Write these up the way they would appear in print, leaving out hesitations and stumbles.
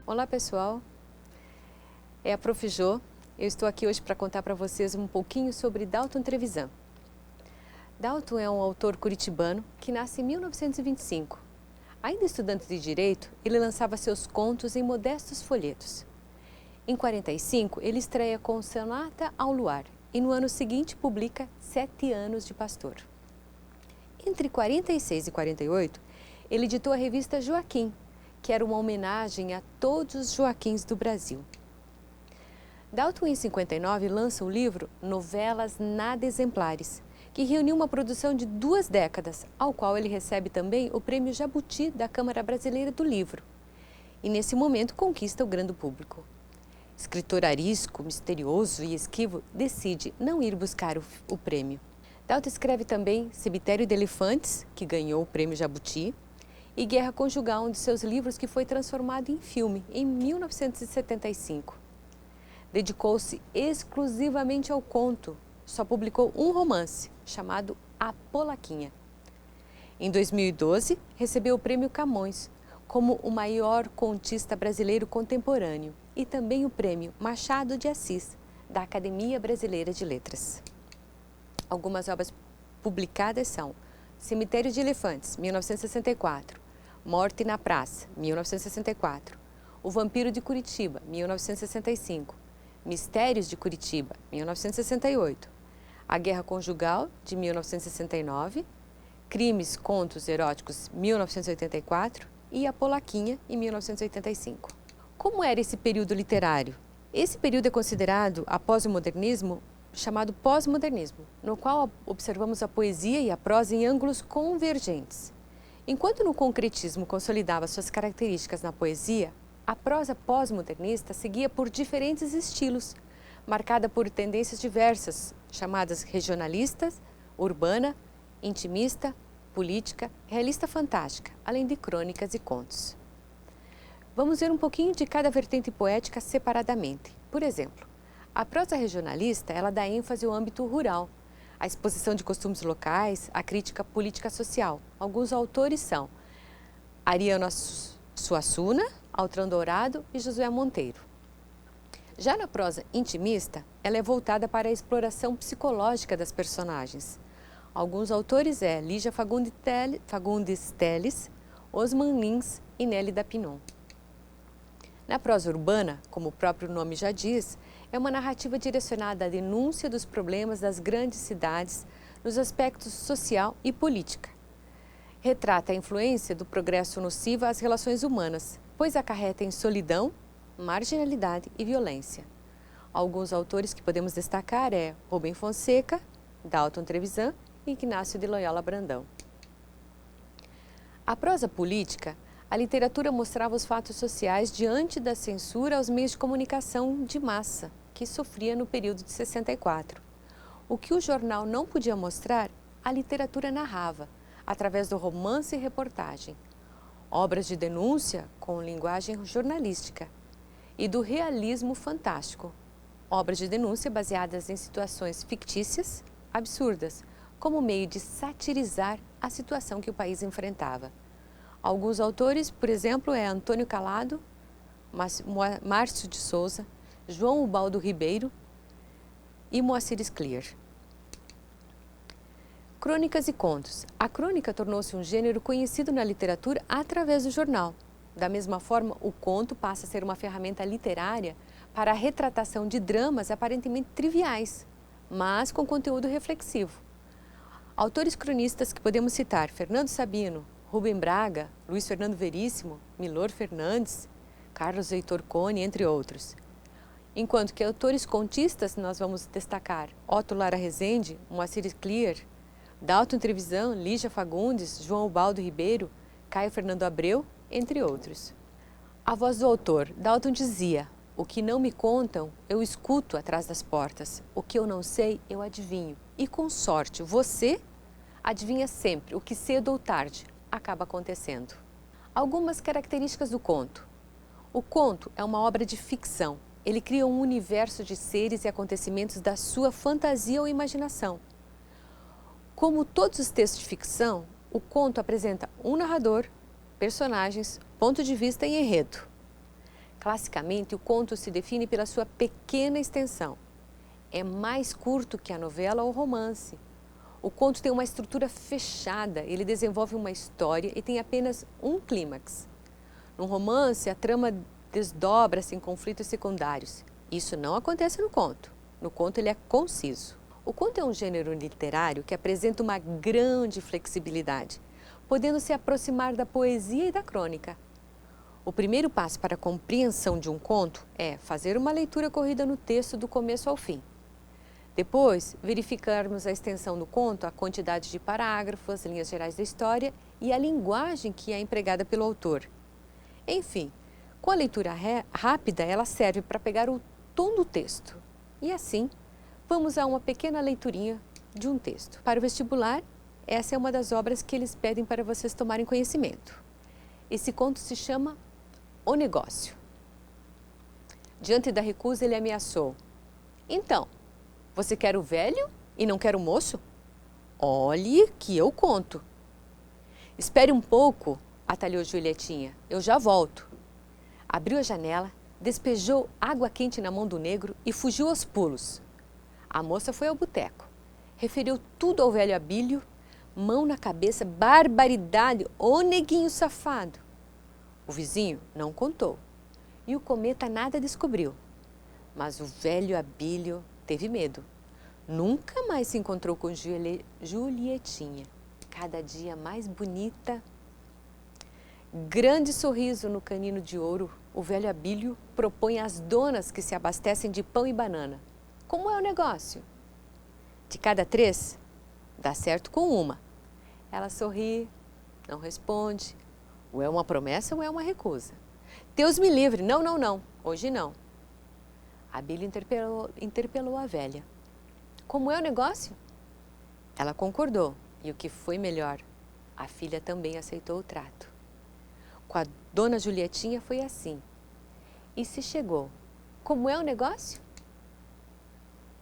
Olá pessoal, é a Prof. Jô. Eu estou aqui hoje para contar para vocês um pouquinho sobre Dalton Trevisan. Dalton é um autor curitibano que nasce em 1925. Ainda estudante de Direito, ele lançava seus contos em modestos folhetos. Em 45, ele estreia com Sonata ao Luar e no ano seguinte publica 7 anos de Pastor. Entre 46 e 48, ele editou a revista Joaquim, que era uma homenagem a todos os Joaquins do Brasil. Dalton, em 59, lança o livro Novelas Nada Exemplares, que reuniu uma produção de 2 décadas, ao qual ele recebe também o Prêmio Jabuti da Câmara Brasileira do Livro. E nesse momento conquista o grande público. Escritor arisco, misterioso e esquivo, decide não ir buscar o prêmio. Dalton escreve também Cemitério de Elefantes, que ganhou o Prêmio Jabuti, e Guerra Conjugal, um de seus livros que foi transformado em filme em 1975. Dedicou-se exclusivamente ao conto, só publicou um romance, chamado A Polaquinha. Em 2012, recebeu o Prêmio Camões, como o maior contista brasileiro contemporâneo, e também o Prêmio Machado de Assis, da Academia Brasileira de Letras. Algumas obras publicadas são Cemitério de Elefantes, 1964, Morte na Praça, 1964, O Vampiro de Curitiba, 1965, Mistérios de Curitiba, 1968, A Guerra Conjugal, de 1969, Crimes, Contos Eróticos, 1984 e A Polaquinha, em 1985. Como era esse período literário? Esse período é considerado, após o modernismo, chamado pós-modernismo, no qual observamos a poesia e a prosa em ângulos convergentes. Enquanto no concretismo consolidava suas características na poesia, a prosa pós-modernista seguia por diferentes estilos, marcada por tendências diversas, chamadas regionalistas, urbana, intimista, política, realista fantástica, além de crônicas e contos. Vamos ver um pouquinho de cada vertente poética separadamente. Por exemplo, a prosa regionalista, ela dá ênfase ao âmbito rural, a exposição de costumes locais, a crítica política social. Alguns autores são Ariano Suassuna, Altran Dourado e Josué Monteiro. Já na prosa intimista, ela é voltada para a exploração psicológica das personagens. Alguns autores é Lígia Fagundes Telles, Osman Lins e Nélida Pinon. Na prosa urbana, como o próprio nome já diz, é uma narrativa direcionada à denúncia dos problemas das grandes cidades nos aspectos social e política. Retrata a influência do progresso nocivo às relações humanas, pois acarreta em solidão, marginalidade e violência. Alguns autores que podemos destacar é Rubem Fonseca, Dalton Trevisan e Ignácio de Loyola Brandão. A prosa política, a literatura mostrava os fatos sociais diante da censura aos meios de comunicação de massa, que sofria no período de 64. O que o jornal não podia mostrar, a literatura narrava, através do romance e reportagem, obras de denúncia com linguagem jornalística e do realismo fantástico, obras de denúncia baseadas em situações fictícias, absurdas, como meio de satirizar a situação que o país enfrentava. Alguns autores, por exemplo, é Antônio Calado, Márcio de Souza, João Ubaldo Ribeiro e Moacir Scliar. Crônicas e contos. A crônica tornou-se um gênero conhecido na literatura através do jornal. Da mesma forma, o conto passa a ser uma ferramenta literária para a retratação de dramas aparentemente triviais, mas com conteúdo reflexivo. Autores cronistas que podemos citar: Fernando Sabino, Rubem Braga, Luiz Fernando Veríssimo, Milor Fernandes, Carlos Heitor Cone, entre outros. Enquanto que autores contistas nós vamos destacar Otto Lara Rezende, Moacir Scliar, Dalton Trevisan, Lígia Fagundes, João Ubaldo Ribeiro, Caio Fernando Abreu, entre outros. A voz do autor, Dalton dizia: o que não me contam, eu escuto atrás das portas. O que eu não sei, eu adivinho. E com sorte, você adivinha sempre o que cedo ou tarde acaba acontecendo. Algumas características do conto. O conto é uma obra de ficção. Ele cria um universo de seres e acontecimentos da sua fantasia ou imaginação. Como todos os textos de ficção, o conto apresenta um narrador, personagens, ponto de vista e enredo. Classicamente, o conto se define pela sua pequena extensão. É mais curto que a novela ou romance. O conto tem uma estrutura fechada, ele desenvolve uma história e tem apenas um clímax. No romance, a trama desdobra-se em conflitos secundários. Isso não acontece no conto. No conto, ele é conciso. O conto é um gênero literário que apresenta uma grande flexibilidade, podendo se aproximar da poesia e da crônica. O primeiro passo para a compreensão de um conto é fazer uma leitura corrida no texto do começo ao fim. Depois, verificarmos a extensão do conto, a quantidade de parágrafos, as linhas gerais da história e a linguagem que é empregada pelo autor. Enfim, com a leitura rápida, ela serve para pegar o tom do texto. E assim, vamos a uma pequena leiturinha de um texto. Para o vestibular, essa é uma das obras que eles pedem para vocês tomarem conhecimento. Esse conto se chama O Negócio. Diante da recusa, ele ameaçou. Então, você quer o velho e não quer o moço? Olhe que eu conto. Espere um pouco, atalhou Julietinha. Eu já volto. Abriu a janela, despejou água quente na mão do negro e fugiu aos pulos. A moça foi ao boteco. Referiu tudo ao velho Abílio, mão na cabeça, barbaridade, ô neguinho safado. O vizinho não contou e o cometa nada descobriu. Mas o velho Abílio teve medo. Nunca mais se encontrou com Julietinha, cada dia mais bonita. Grande sorriso no canino de ouro, o velho Abílio propõe às donas que se abastecem de pão e banana. Como é o negócio? De cada 3, dá certo com uma. Ela sorri, não responde. Ou é uma promessa ou é uma recusa. Deus me livre, não, hoje não. Abílio interpelou a velha. Como é o negócio? Ela concordou e o que foi melhor, a filha também aceitou o trato. Com a dona Julietinha foi assim. E se chegou. Como é o negócio?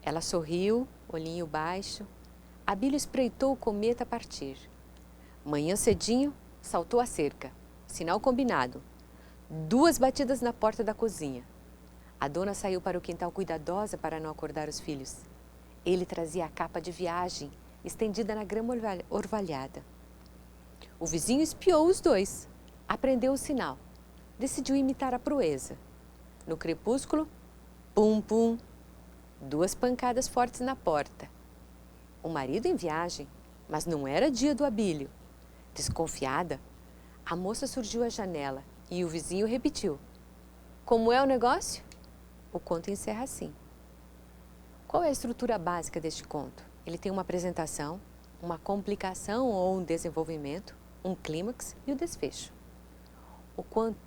Ela sorriu, olhinho baixo. Abílio espreitou o cometa a partir. Manhã cedinho, saltou a cerca. Sinal combinado. 2 batidas na porta da cozinha. A dona saiu para o quintal cuidadosa para não acordar os filhos. Ele trazia a capa de viagem, estendida na grama orvalhada. O vizinho espiou os 2. Aprendeu o sinal. Decidiu imitar a proeza. No crepúsculo, pum, pum. 2 pancadas fortes na porta. O marido em viagem, mas não era dia do Abílio. Desconfiada, a moça surgiu à janela e o vizinho repetiu. Como é o negócio? O conto encerra assim. Qual é a estrutura básica deste conto? Ele tem uma apresentação, uma complicação ou um desenvolvimento, um clímax e o desfecho. O conto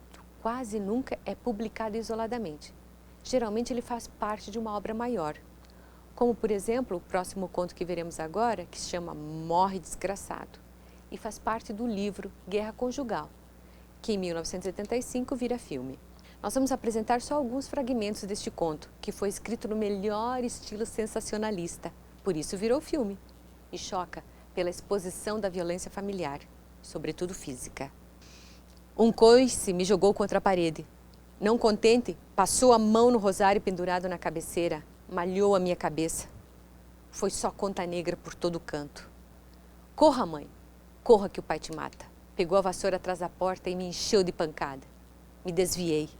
quase nunca é publicado isoladamente. Geralmente ele faz parte de uma obra maior, como por exemplo o próximo conto que veremos agora, que se chama Morre Desgraçado, e faz parte do livro Guerra Conjugal, que em 1975 vira filme. Nós vamos apresentar só alguns fragmentos deste conto, que foi escrito no melhor estilo sensacionalista, por isso virou filme, e choca pela exposição da violência familiar, sobretudo física. Um coice me jogou contra a parede. Não contente, passou a mão no rosário pendurado na cabeceira, malhou a minha cabeça. Foi só conta negra por todo canto. Corra, mãe, corra que o pai te mata. Pegou a vassoura atrás da porta e me encheu de pancada. Me desviei.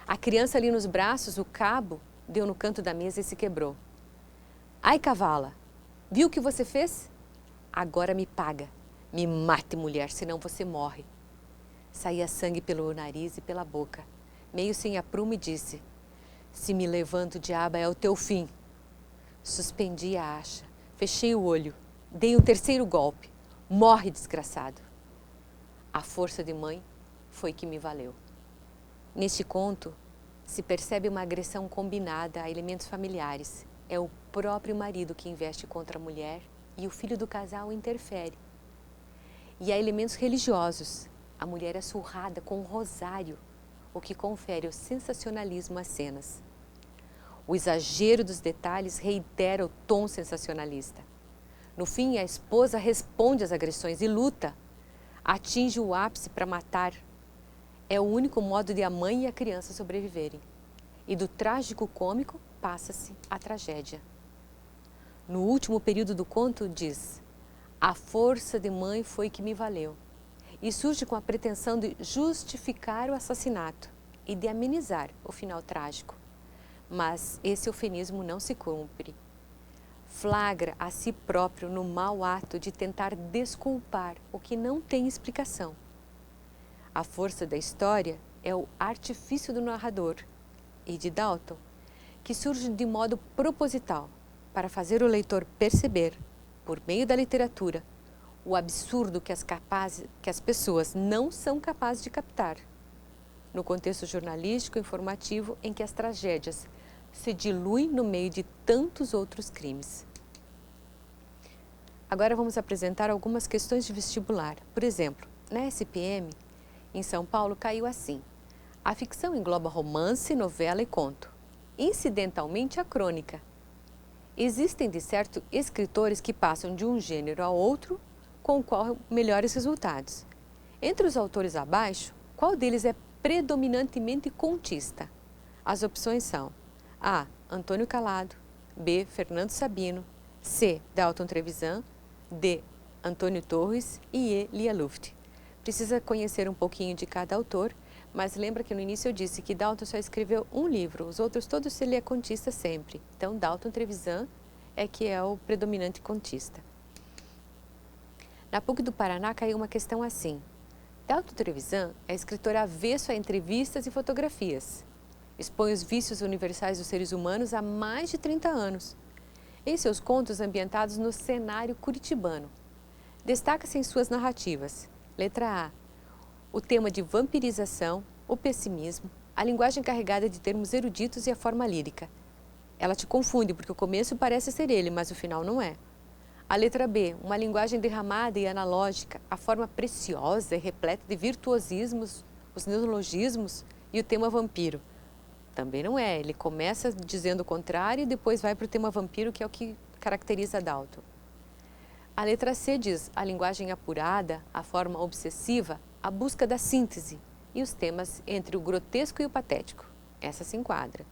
A criança ali nos braços, o cabo, deu no canto da mesa e se quebrou. Ai, cavala, viu o que você fez? Agora me paga. Me mate, mulher, senão você morre. Saía sangue pelo nariz e pela boca. Meio sem aprumo e disse, se me levanto, diaba, é o teu fim. Suspendi a acha, fechei o olho, dei um terceiro golpe. Morre, desgraçado. A força de mãe foi que me valeu. Neste conto, se percebe uma agressão combinada a elementos familiares. É o próprio marido que investe contra a mulher e o filho do casal interfere. E há elementos religiosos. A mulher é surrada com um rosário, o que confere o sensacionalismo às cenas. O exagero dos detalhes reitera o tom sensacionalista. No fim, a esposa responde às agressões e luta. Atinge o ápice para matar. é o único modo de a mãe e a criança sobreviverem. E do trágico cômico passa-se a tragédia. No último período do conto diz: a força de mãe foi que me valeu. E surge com a pretensão de justificar o assassinato e de amenizar o final trágico. Mas esse eufemismo não se cumpre. Flagra a si próprio no mau ato de tentar desculpar o que não tem explicação. A força da história é o artifício do narrador e de Dalton, que surge de modo proposital para fazer o leitor perceber, por meio da literatura, o absurdo que as pessoas não são capazes de captar, no contexto jornalístico e informativo em que as tragédias se diluem no meio de tantos outros crimes. Agora vamos apresentar algumas questões de vestibular. Por exemplo, na SPM, em São Paulo, caiu assim: a ficção engloba romance, novela e conto, incidentalmente a crônica. Existem, de certo, escritores que passam de um gênero a outro com o qual melhores resultados. Entre os autores abaixo, qual deles é predominantemente contista? As opções são A. Antônio Calado, B. Fernando Sabino, C. Dalton Trevisan, D. Antônio Torres e E. Lia Luft. Precisa conhecer um pouquinho de cada autor, mas lembra que no início eu disse que Dalton só escreveu um livro, os outros todos ele é contista sempre. Então, Dalton Trevisan é que é o predominante contista. Na PUC do Paraná caiu uma questão assim: Dalton Trevisan é escritor avesso a entrevistas e fotografias. Expõe os vícios universais dos seres humanos há mais de 30 anos. Em seus contos ambientados no cenário curitibano. Destaca-se em suas narrativas: letra A, o tema de vampirização, o pessimismo, a linguagem carregada de termos eruditos e a forma lírica. Ela te confunde porque o começo parece ser ele, mas o final não é. A letra B, uma linguagem derramada e analógica, a forma preciosa e repleta de virtuosismos, os neologismos e o tema vampiro. Também não é, ele começa dizendo o contrário e depois vai para o tema vampiro, que é o que caracteriza Dalton. A letra C diz a linguagem apurada, a forma obsessiva, a busca da síntese e os temas entre o grotesco e o patético. Essa se enquadra.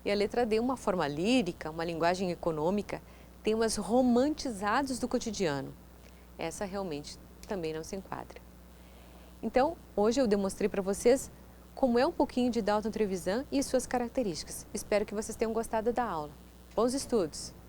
E a letra D, uma forma lírica, uma linguagem econômica, temas romantizados do cotidiano. Essa realmente também não se enquadra. Então, hoje eu demonstrei para vocês como é um pouquinho de Dalton Trevisan e suas características. Espero que vocês tenham gostado da aula. Bons estudos!